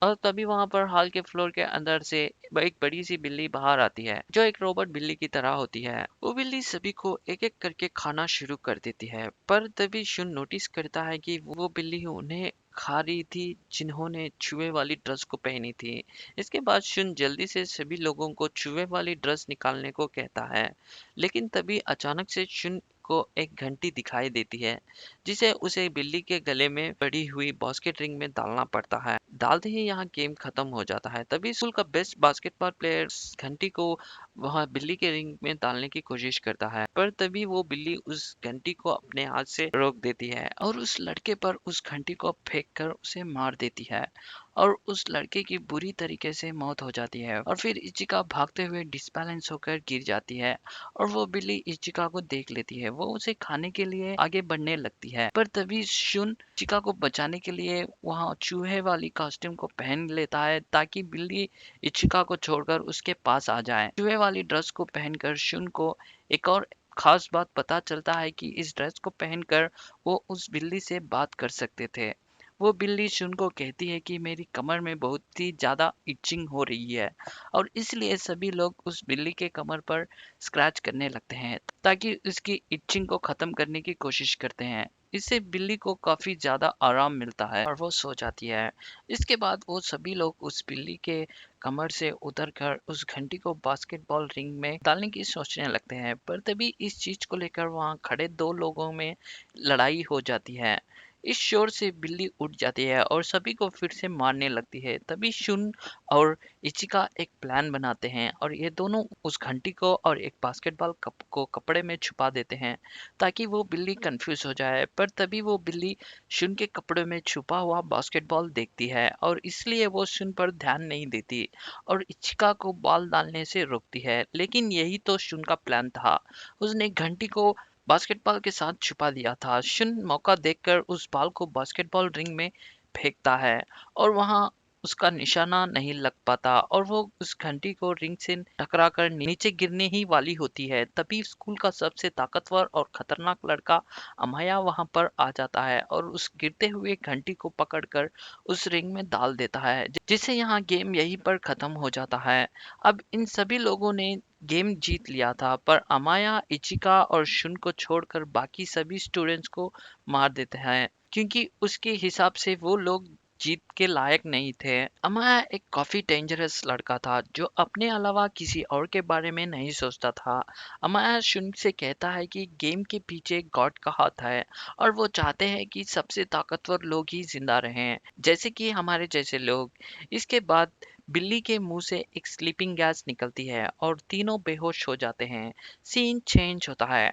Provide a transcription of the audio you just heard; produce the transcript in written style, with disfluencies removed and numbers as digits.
और तभी वहां पर हॉल के फ्लोर के अंदर से एक बड़ी सी बिल्ली बाहर आती है जो एक रोबोट बिल्ली की तरह होती है। वो बिल्ली सभी को एक एक करके खाना शुरू कर देती है, पर तभी शुन नोटिस करता है कि वो बिल्ली उन्हें खा रही थी जिन्होंने चूहे वाली ड्रेस को पहनी थी। इसके बाद शुन जल्दी से सभी लोगों को चूहे वाली ड्रेस निकालने को कहता है, लेकिन तभी अचानक से शुन को एक घंटी दिखाई देती है जिसे उसे बिल्ली के गले में पड़ी हुई बास्केट रिंग में डालना पड़ता है। डालते ही यहाँ गेम खत्म हो जाता है। तभी स्कूल का बेस्ट बास्केटबॉल प्लेयर उस घंटी को वहां बिल्ली के रिंग में डालने की कोशिश करता है, पर तभी वो बिल्ली उस घंटी को अपने हाथ से रोक देती है और उस लड़के पर उस घंटी को फेंक कर उसे मार देती है और उस लड़के की बुरी तरीके से मौत हो जाती है। और फिर इचिका भागते हुए डिसबैलेंस होकर गिर जाती है और वो बिल्ली इचिका को देख लेती है। वो उसे खाने के लिए आगे बढ़ने लगती है, पर तभी शुन इचिका को बचाने के लिए वहां चूहे वाली कॉस्ट्यूम को पहन लेता है ताकि बिल्ली इचिका को छोड़कर उसके पास आ जाए। चूहे वाली ड्रेस को पहनकर शुन को एक और खास बात पता चलता है कि इस ड्रेस को पहनकर वो उस बिल्ली से बात कर सकते थे। वो बिल्ली शुन को कहती है कि मेरी कमर में बहुत ही ज्यादा इचिंग हो रही है और इसलिए सभी लोग उस बिल्ली के कमर पर स्क्रैच करने लगते हैं ताकि उसकी इचिंग को खत्म करने की कोशिश करते हैं। इससे बिल्ली को काफी ज्यादा आराम मिलता है और वो सो जाती है। इसके बाद वो सभी लोग उस बिल्ली के कमर से उतर कर उस घंटी को बास्केटबॉल रिंग में डालने की सोचने लगते हैं, पर तभी इस चीज को लेकर वहां खड़े दो लोगों में लड़ाई हो जाती है। इस शोर से बिल्ली उठ जाती है और सभी को फिर से मारने लगती है। तभी शुन और इचिका एक प्लान बनाते हैं और ये दोनों उस घंटी को और एक बास्केटबॉल कप को कपड़े में छुपा देते हैं ताकि वो बिल्ली कंफ्यूज हो जाए। पर तभी वो बिल्ली शुन के कपड़े में छुपा हुआ बास्केटबॉल देखती है और इसलिए वो शुन पर ध्यान नहीं देती और इचिका को बॉल डालने से रोकती है। लेकिन यही तो शुन का प्लान था। उसने घंटी को बास्केटबॉल के साथ छुपा दिया था। शिन मौका देखकर उस बॉल को बास्केटबॉल रिंग में फेंकता है और वहां उसका निशाना नहीं लग पाता और वो उस घंटी को रिंग से टकराकर नीचे गिरने ही वाली होती है। तभी स्कूल का सबसे ताकतवर और खतरनाक लड़का अमाया वहां पर आ जाता है और उस गिरते हुए घंटी को पकड़कर उस रिंग में डाल देता है, जिससे यहाँ गेम यहीं पर खत्म हो जाता है। अब इन सभी लोगों ने गेम जीत लिया था, पर अमाया इचिका और शुन को छोड़कर बाकी सभी स्टूडेंट्स को मार देते हैं क्योंकि उसके हिसाब से वो लोग जीत के लायक नहीं थे। अमाया एक काफी डेंजरस लड़का था जो अपने अलावा किसी और के बारे में नहीं सोचता था। अमाया शुन से कहता है कि गेम के पीछे गॉड का हाथ है और वो चाहते हैं कि सबसे ताकतवर लोग ही जिंदा रहें, जैसे कि हमारे जैसे लोग। इसके बाद बिल्ली के मुंह से एक स्लीपिंग गैस निकलती है और तीनों बेहोश हो जाते हैं। सीन चेंज होता है